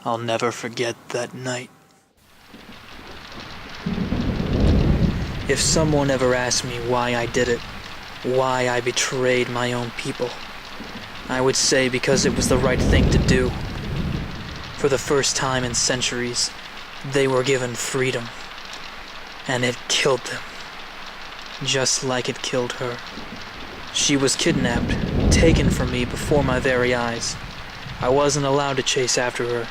I'll never forget that night. If someone ever asked me why I did it, why I betrayed my own people, I would say because it was the right thing to do. For the first time in centuries, they were given freedom, and it killed them, just like it killed her. She was kidnapped, taken from me before my very eyes. I wasn't allowed to chase after her.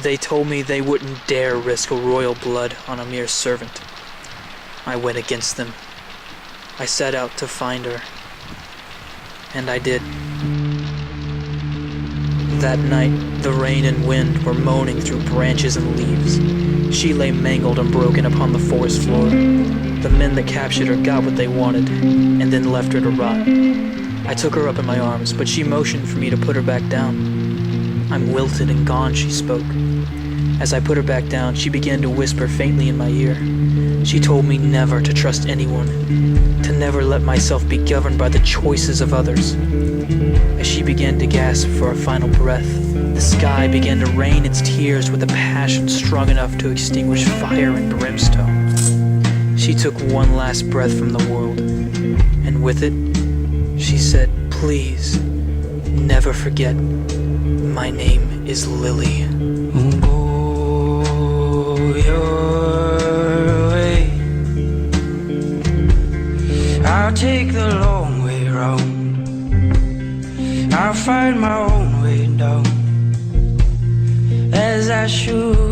They told me they wouldn't dare risk royal blood on a mere servant. I went against them. I set out to find her. And I did. That night, the rain and wind were moaning through branches and leaves. She lay mangled and broken upon the forest floor. The men that captured her got what they wanted, and then left her to rot. I took her up in my arms, but she motioned for me to put her back down. "I'm wilted and gone," she spoke. As I put her back down, she began to whisper faintly in my ear. She told me never to trust anyone, to never let myself be governed by the choices of others. As she began to gasp for a final breath, the sky began to rain its tears with a passion strong enough to extinguish fire and brimstone. She took one last breath from the world, and with it, she said, "Please, never forget, my name is Lily." Go your way. I'll take the long way round. I'll find my own way down, as I should.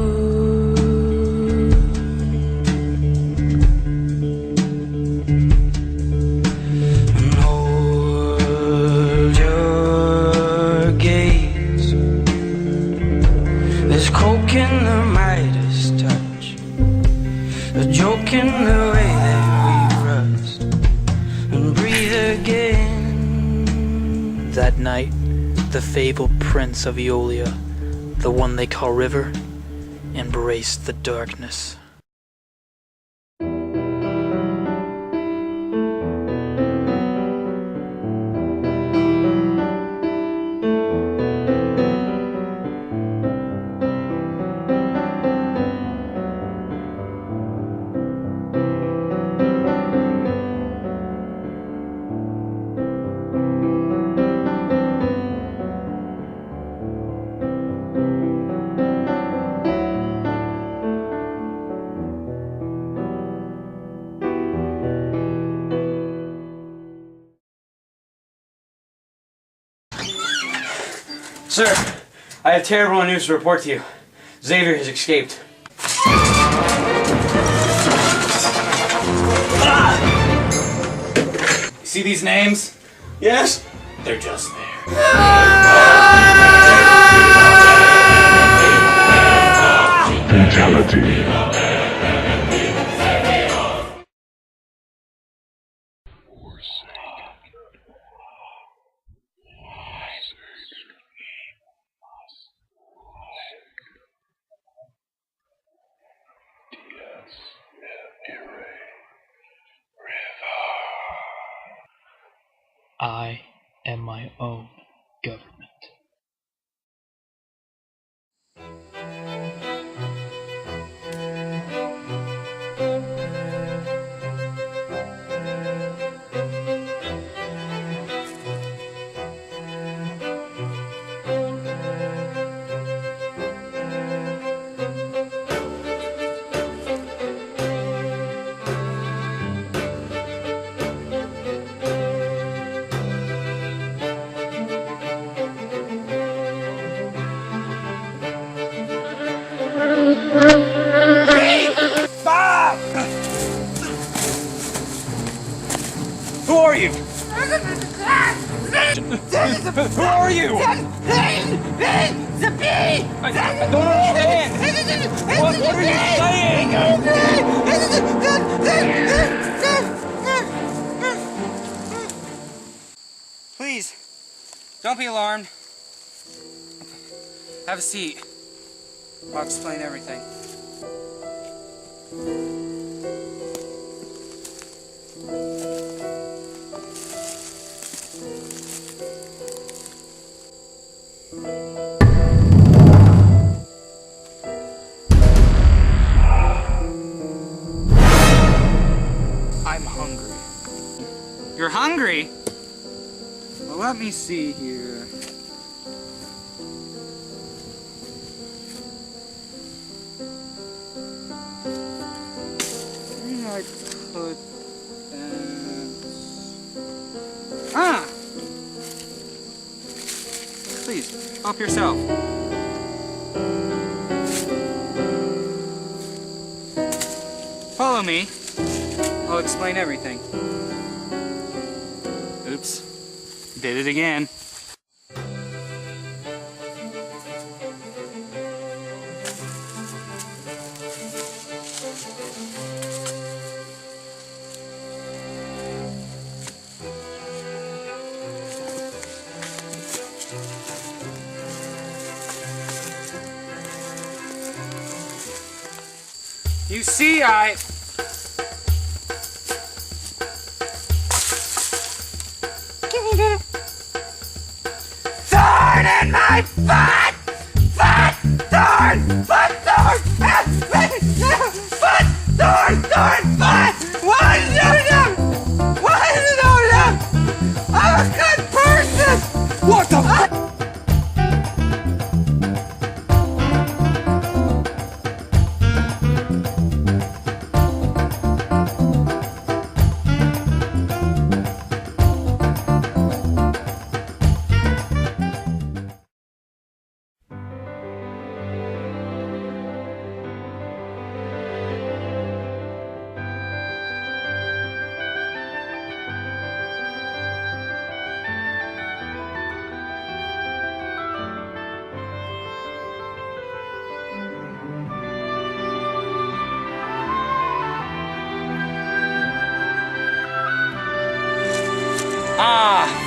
And hold your gaze. There's coke in the Midas touch, a joke in the way that we rust and breathe again. That night, the fabled prince of Aeolia, the one they call River, embraced the darkness. Sir, I have terrible news to report to you. Xavier has escaped. See these names? Yes? They're just there. Fatality. I am my own government. Bob! Who are you? Who are you? I don't understand. What are you saying? Please, don't be alarmed. Have a seat. I'll explain everything. me see here. Where did I put that? Ah! Please, help yourself. Follow me. I'll explain everything. Oops. Did it again. You see, Thorn in my foot! Foot! Thorn! Foot! Thorn! Foot! Thorn! Thorn! Foot! Why is it doing? Why is it doing? I'm a good person! What the fuck?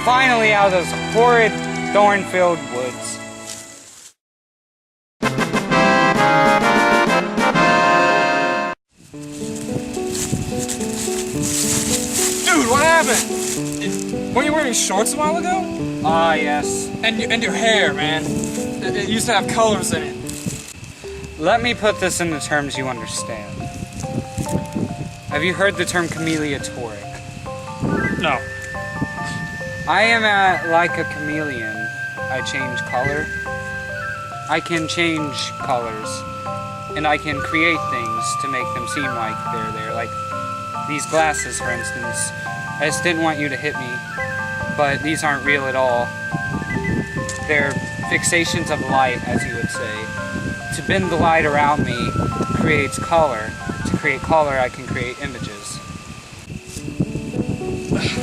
Finally out of those horrid thorn-filled woods. Dude, what happened? Weren't you wearing shorts a while ago? Ah, yes. And your hair, man. It used to have colors in it. Let me put this into terms you understand. Have you heard the term chameleotoric? No. I am like a chameleon. I change color. I can change colors. And I can create things to make them seem like they're there. Like these glasses, for instance. I just didn't want you to hit me. But these aren't real at all. They're fixations of light, as you would say. To bend the light around me creates color. To create color, I can create images.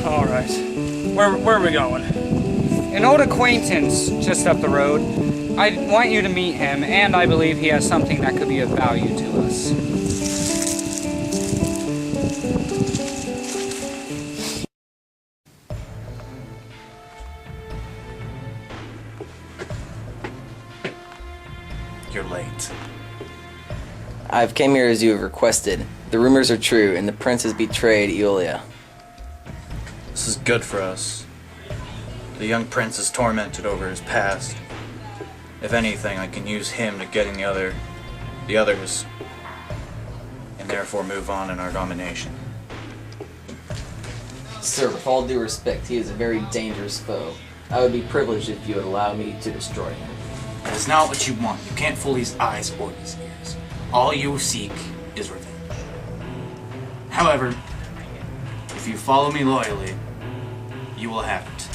Alright. Where are we going? An old acquaintance just up the road. I want you to meet him, and I believe he has something that could be of value to us. You're late. I've came here as you have requested. The rumors are true, and the prince has betrayed Eolia. This is good for us. The young prince is tormented over his past. If anything, I can use him to get in the others, and therefore move on in our domination. Sir, with all due respect, he is a very dangerous foe. I would be privileged if you would allow me to destroy him. That is not what you want. You can't fool his eyes or his ears. All you seek is revenge. However, if you follow me loyally, you will have it.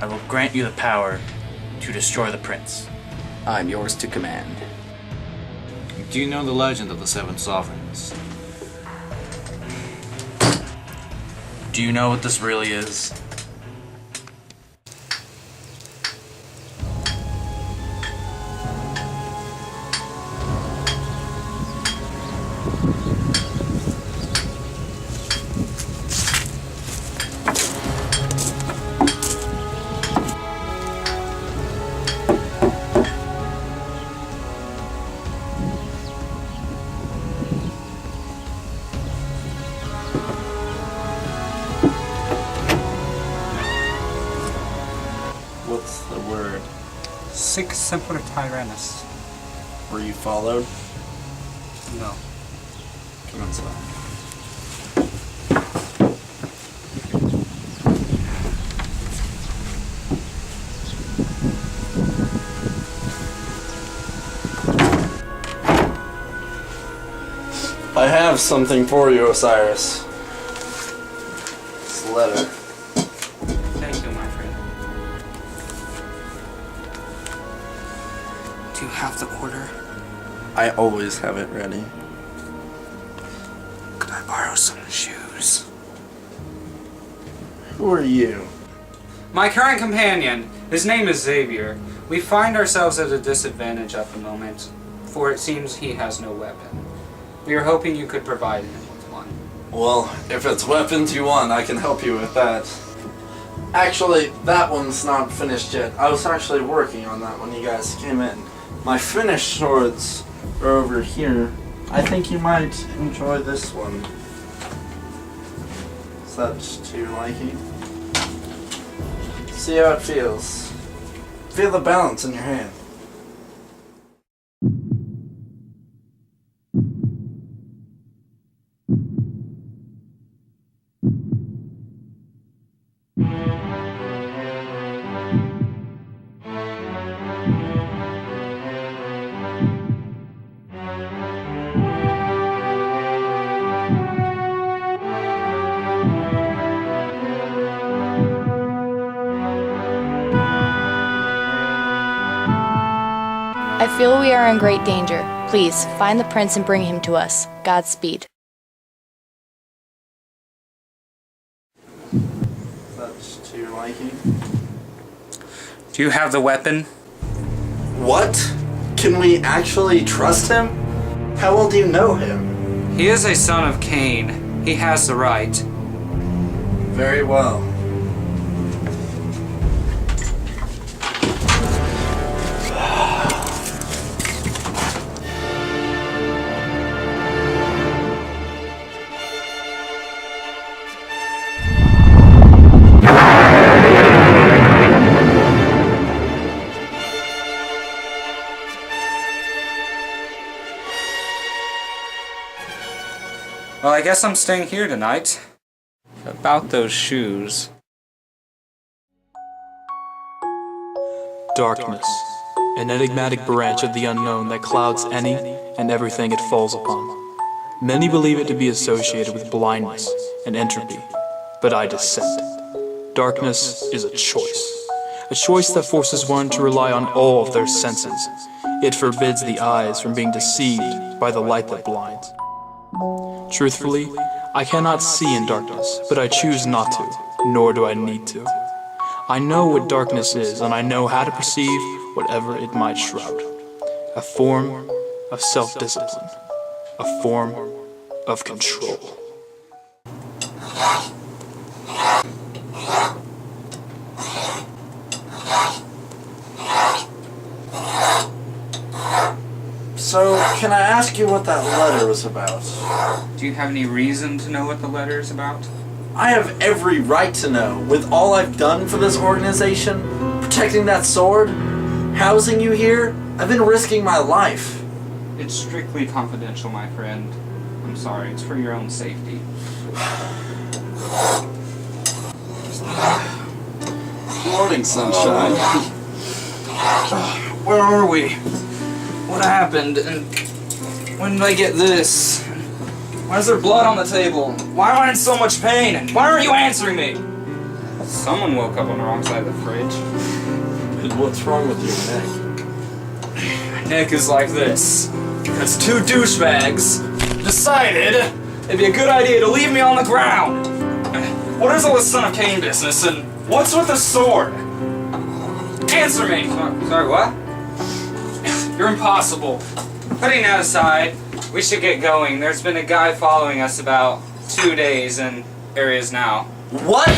I will grant you the power to destroy the prince. I'm yours to command. Do you know the legend of the Seven Sovereigns? Do you know what this really is? What's the word? Sic semper tyrannis. Were you followed? No. Come inside. I have something for you, Osiris. This letter. Thank you, my friend. Do you have the order? I always have it ready. Could I borrow some shoes? Who are you? My current companion. His name is Xavier. We find ourselves at a disadvantage at the moment, for it seems he has no weapon. We are hoping you could provide him with one. Well, if it's weapons you want, I can help you with that. Actually, that one's not finished yet. I was actually working on that when you guys came in. My finished swords are over here. I think you might enjoy this one. Is that to your liking? See how it feels. Feel the balance in your hand. I feel we are in great danger. Please, find the prince and bring him to us. Godspeed. That's to your liking. Do you have the weapon? What? Can we actually trust him? How well do you know him? He is a son of Cain. He has the right. Very well. Well, I guess I'm staying here tonight. About those shoes. Darkness, an enigmatic branch of the unknown that clouds any and everything it falls upon. Many believe it to be associated with blindness and entropy, but I dissent. Darkness is a choice that forces one to rely on all of their senses. It forbids the eyes from being deceived by the light that blinds. Truthfully, I cannot see in darkness, but I choose not to, nor do I need to. I know what darkness is, and I know how to perceive whatever it might shroud. A form of self-discipline, a form of control. So, can I ask you what that letter was about? Do you have any reason to know what the letter is about? I have every right to know. With all I've done for this organization, protecting that sword, housing you here, I've been risking my life. It's strictly confidential, my friend. I'm sorry, it's for your own safety. Morning, sunshine. Where are we? What happened? And when did I get this? Why is there blood on the table? Why am I in so much pain? And why aren't you answering me? Someone woke up on the wrong side of the fridge. What's wrong with your neck? My neck is like this. Because two douchebags decided it'd be a good idea to leave me on the ground. What is all this son of Cain business? And what's with the sword? Answer me! Sorry, what? You're impossible. Putting that aside, we should get going. There's been a guy following us about 2 days in areas now. What?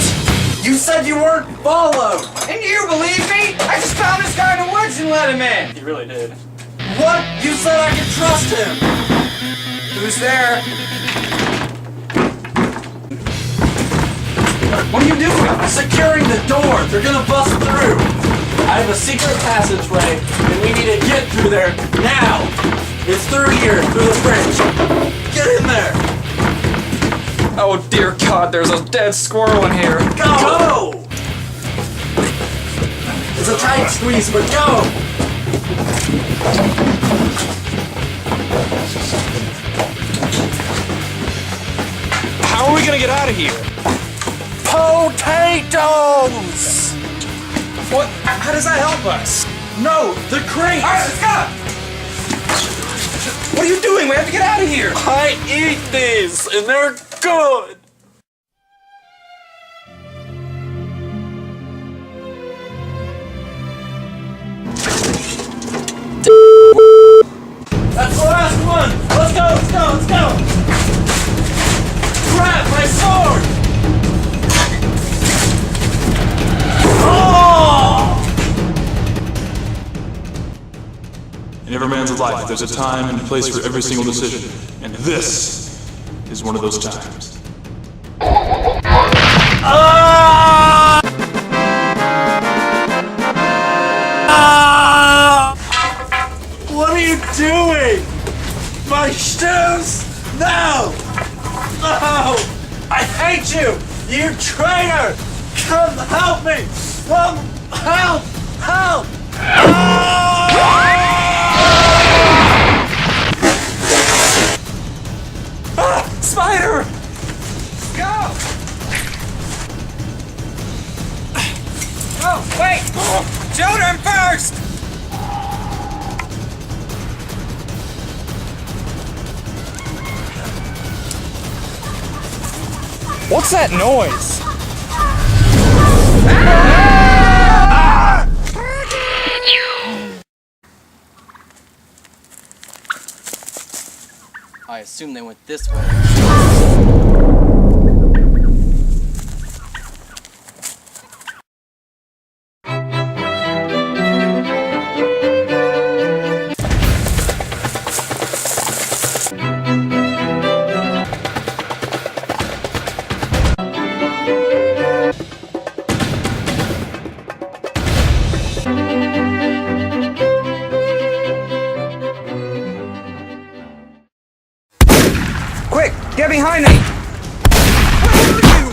You said you weren't followed! And you believe me? I just found this guy in the woods and let him in! You really did. What? You said I could trust him! Who's there? What are you doing? Securing the door! They're gonna bust through! I have a secret passageway, and we need to get through there now! It's through here, through the fridge! Get in there! Oh dear God, there's a dead squirrel in here. Go! It's a tight squeeze, but go! get out of here? Potatoes! What? How does that help us? No, the crates! Alright, let's go! What are you doing? We have to get out of here! I eat these, and they're good! That's the last one! Let's go, let's go, let's go! Grab my sword! Oh! In every man's life, there's a time and place for every single decision. And this is one of those times. What are you doing? My shoes? No! No! I hate you! You traitor! Come help me! Come help! Help! Spider! Go! Oh, wait! Shoot him first! What's that noise? I assume they went this way. Quick, get behind me! Where are you?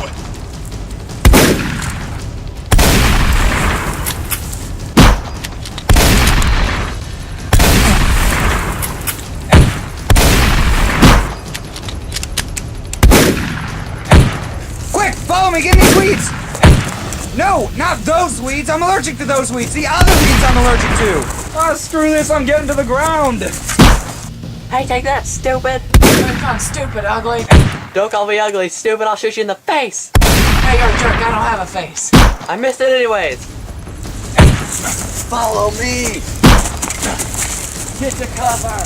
Quick, follow me, give me weeds! No, not those weeds, I'm allergic to those weeds, the other weeds I'm allergic to! Ah, screw this, I'm getting to the ground! Hey, take that, stupid! You're not stupid, ugly. Don't call me ugly, stupid, I'll shoot you in the face! Hey, you're a jerk, I don't have a face. I missed it anyways! Follow me! Get to cover.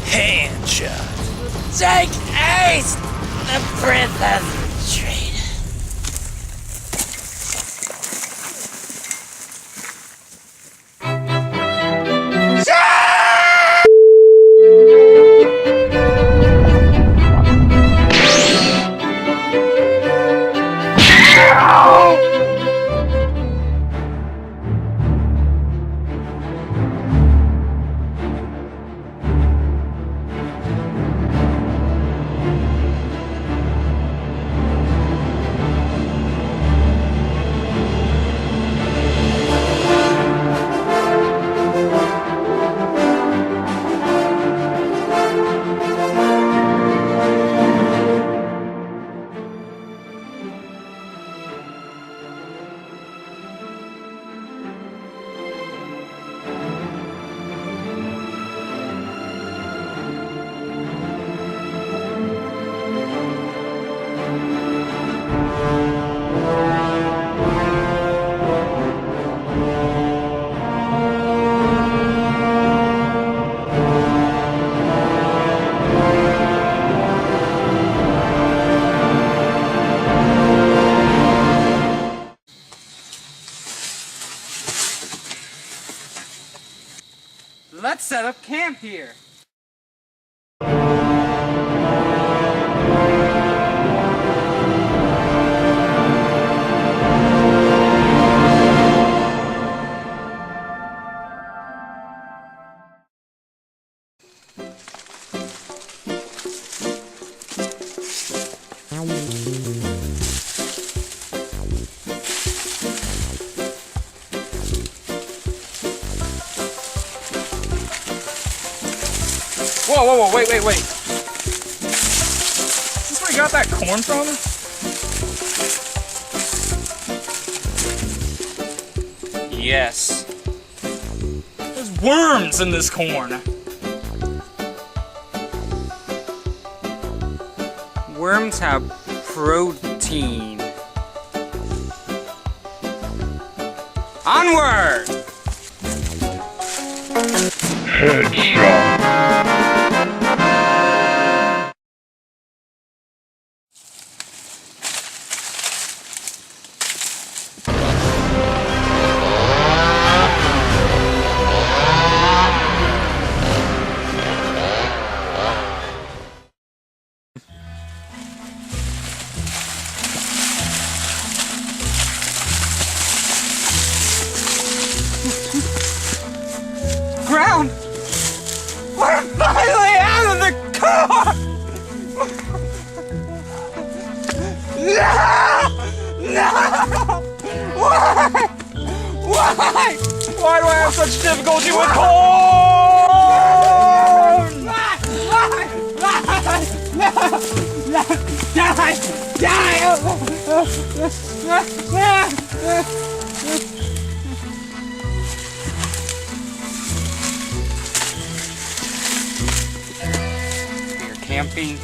Handshot. Take Ace! The princess retreated. Let's set up camp here. Whoa, wait. Is this where you got that corn from? Yes. There's worms in this corn. Worms have protein. Onward! Ground! We're finally out of the car! No! Why? Why do I have such difficulty with corn? We're camping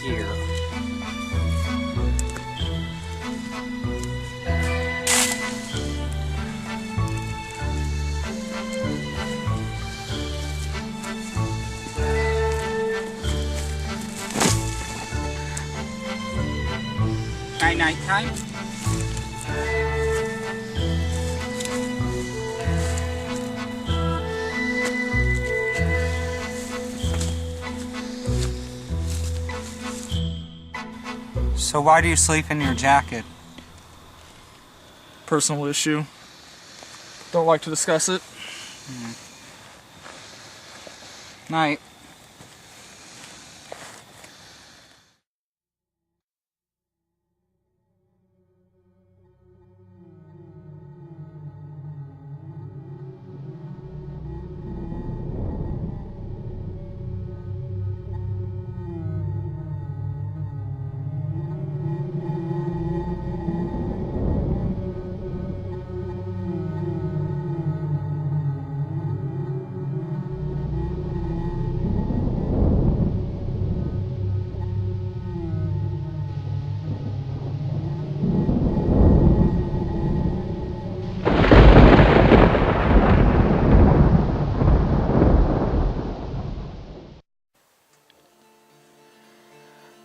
here. Nighttime. So why do you sleep in your jacket? Personal issue. Don't like to discuss it. Night.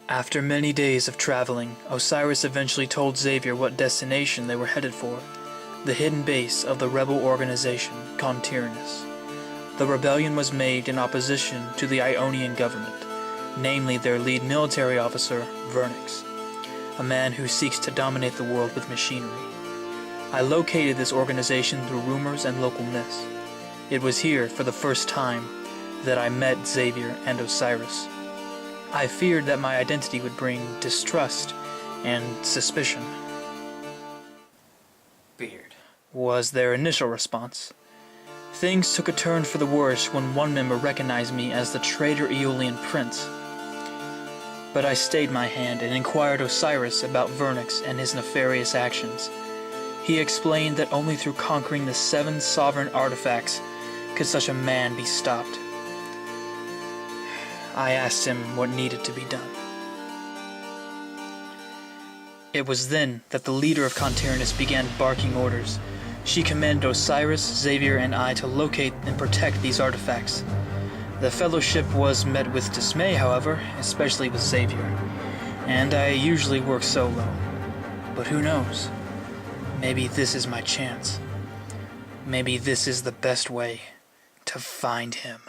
After many days of traveling, Osiris eventually told Xavier what destination they were headed for, the hidden base of the rebel organization, Contyrannus. The rebellion was made in opposition to the Ionian government, namely their lead military officer, Vernix, a man who seeks to dominate the world with machinery. I located this organization through rumors and local myths. It was here, for the first time, that I met Xavier and Osiris. I feared that my identity would bring distrust and suspicion. Beard. Was their initial response. Things took a turn for the worse when one member recognized me as the traitor Aeolian prince. But I stayed my hand and inquired Osiris about Vernix and his nefarious actions. He explained that only through conquering the 7 sovereign artifacts could such a man be stopped. I asked him what needed to be done. It was then that the leader of Contyrannus began barking orders. She commanded Osiris, Xavier, and I to locate and protect these artifacts. The fellowship was met with dismay, however, especially with Xavier. And I usually work solo. But who knows? Maybe this is my chance. Maybe this is the best way to find him.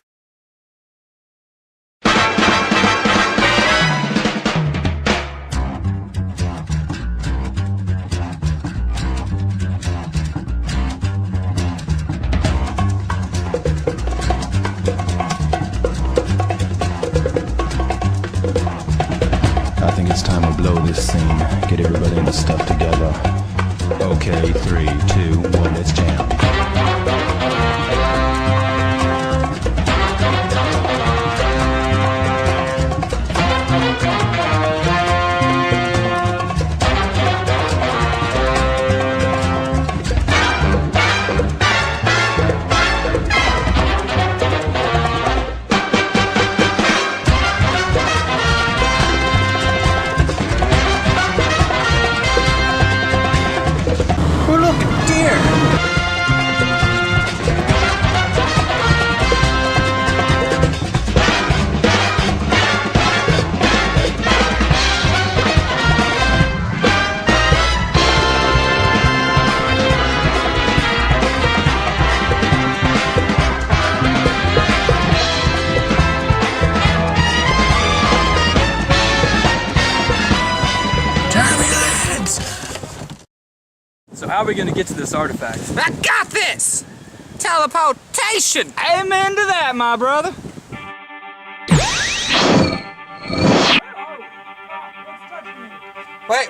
I think it's time to blow this scene. Get everybody in the stuff together. Okay, 3, 2, 1, let's jam. So how are we gonna get to this artifact? I got this! Teleportation! Amen to that, my brother. Wait.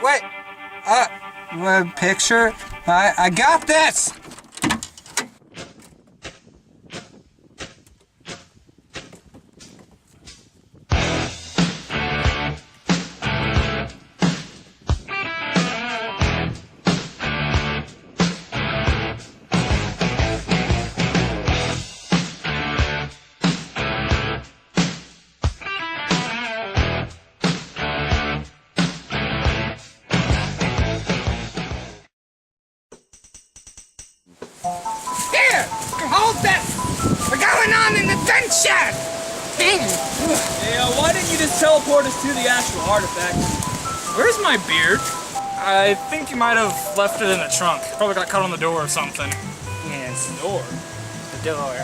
Picture? I got this! Hold this! We're going on an adventure! Hey, why didn't you just teleport us to the actual artifact? Where's my beard? I think you might have left it in the trunk. Probably got cut on the door or something. Yes, Door. the door.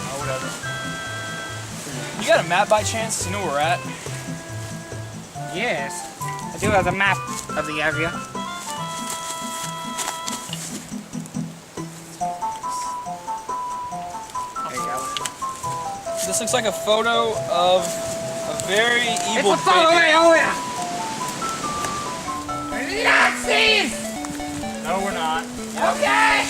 Oh, whatever. You got a map by chance? You know where we're at? Yes, I do have a map of the area. There you go. This looks like a photo of a very evil It's a photo baby. We're Nazis! No, we're not. Okay!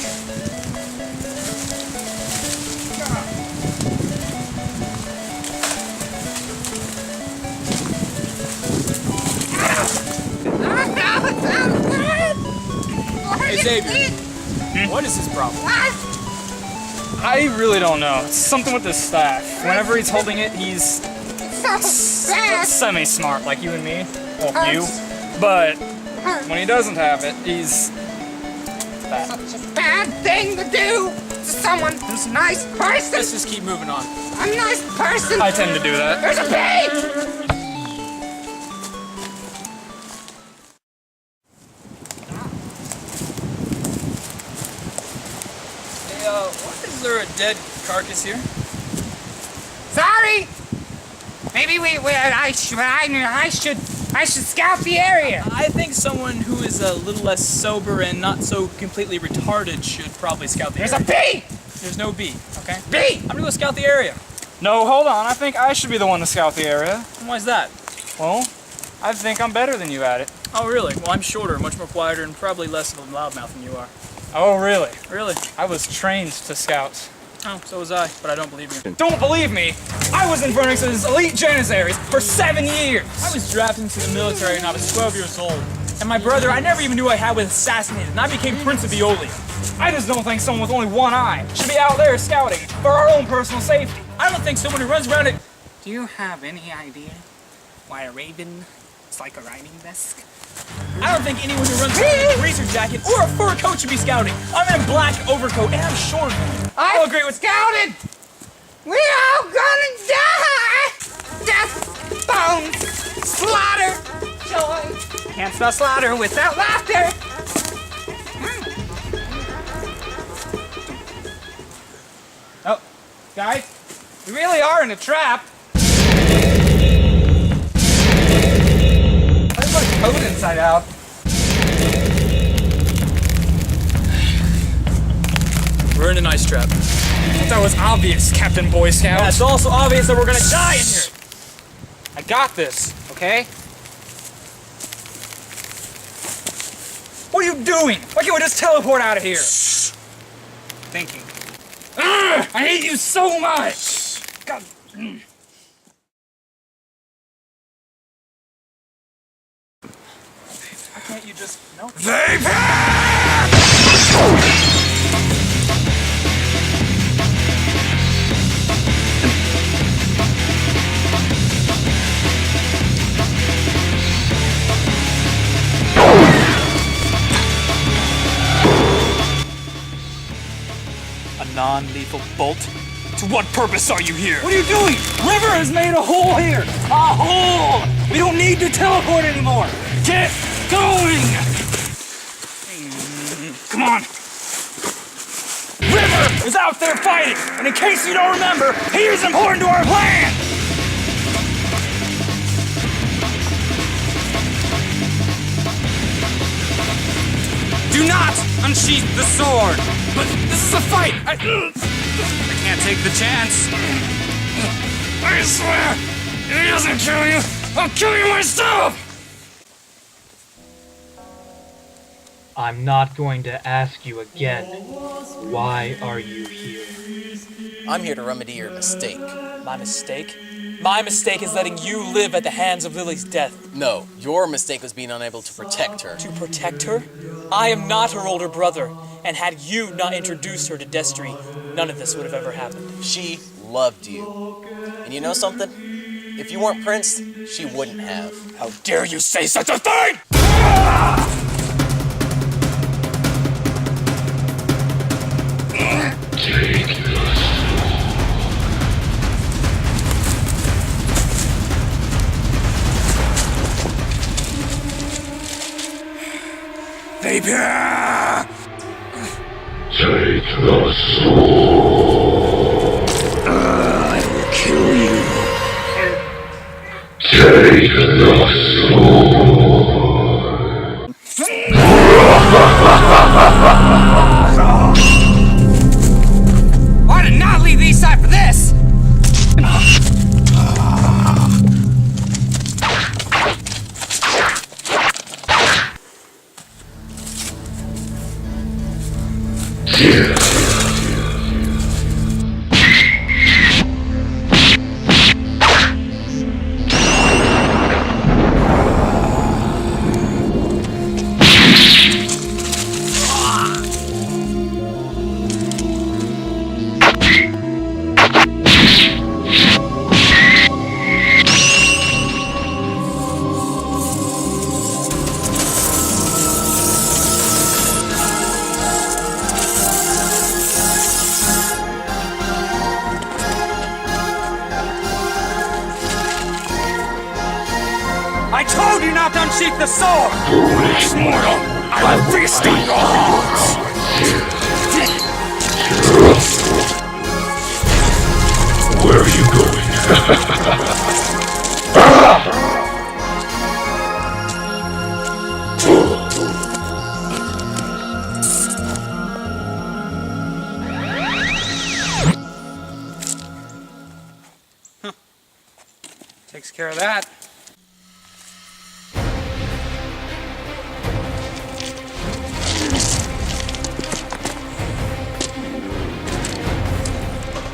Hey Xavier, what is his problem? I really don't know. It's something with his staff. Whenever he's holding it, he's semi-smart, like you and me. Well, you. But when he doesn't have it, he's bad. Such a bad thing to do to someone who's a nice person. Let's just keep moving on. I'm a nice person. I tend to do that. There's a bee! Hey, why is there a dead carcass here? Sorry. Maybe I should scout the area. I think someone who is a little less sober and not so completely retarded should probably scout the There's area. a bee. There's no bee, okay? Bee. I'm gonna go scout the area. No, hold on. I think I should be the one to scout the area. And why's that? Well, I think I'm better than you at it. Oh, really? Well, I'm shorter, much more quieter, and probably less of a loudmouth than you are. Oh, really? Really? I was trained to scout. Oh, so was I, but I don't believe you. Don't believe me? I was in Phoenix's elite Janissaries for 7 years. I was drafted into the military when I was 12 years old. And my brother, I never even knew I had was assassinated, and I became Prince of Eolia. I just don't think someone with only one eye should be out there scouting for our own personal safety. I don't think someone who runs around it. Do you have any idea why a raven is like a writing desk? I don't think anyone who runs around in a greaser jacket or a fur coat should be scouting. I'm in a black overcoat and I'm short. I'll agree with scouted. We all gonna die. Death, bones, slaughter, joy. Can't spell slaughter without laughter. Oh, guys, we really are in a trap. There's like code inside out. We're in an ice trap. That was obvious, Captain Boy Scout. Yeah, it's also obvious that we're gonna die in here. I got this, okay? What are you doing? Why can't we just teleport out of here? Thinking. Ugh, I hate you so much! God. Why can't you just... No. A non-lethal bolt? To what purpose are you here? What are you doing? River has made a hole here! A hole! We don't need to teleport anymore! Get going! Come on! River is out there fighting! And in case you don't remember, he is important to our plan! Do not unsheath the sword! But this is a fight! I can't take the chance. I swear, if he doesn't kill you, I'll kill you myself! I'm not going to ask you again. Why are you here? I'm here to remedy your mistake. My mistake? My mistake is letting you live at the hands of Lily's death. No, your mistake was being unable to protect her. To protect her? I am not her older brother, and had you not introduced her to Destry, none of this would have ever happened. She loved you. And you know something? If you weren't Prince, she wouldn't have. How dare you say such a thing! Baby! Take the sword. I will kill you. Take the sword. I did not leave the east side for this! I told you not to unsheath the sword! Foolish mortal, I will feast on your hearts! where are you going? Takes care of that.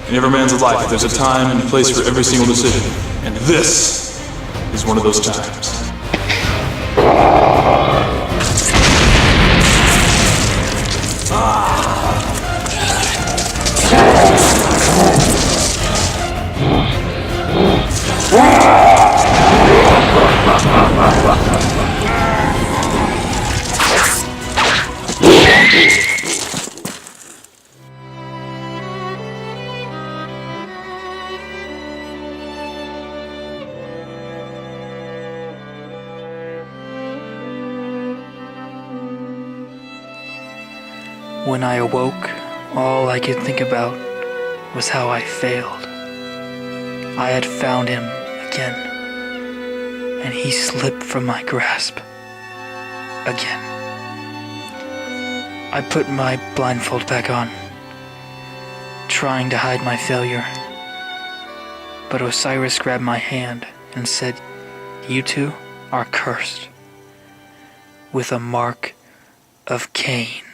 In every man's life, there's a time and place for every single decision. And this is one of those times. When I awoke, all I could think about was how I failed. I had found him again, and he slipped from my grasp again. I put my blindfold back on, trying to hide my failure, but Osiris grabbed my hand and said, "You two are cursed with a mark of Cain."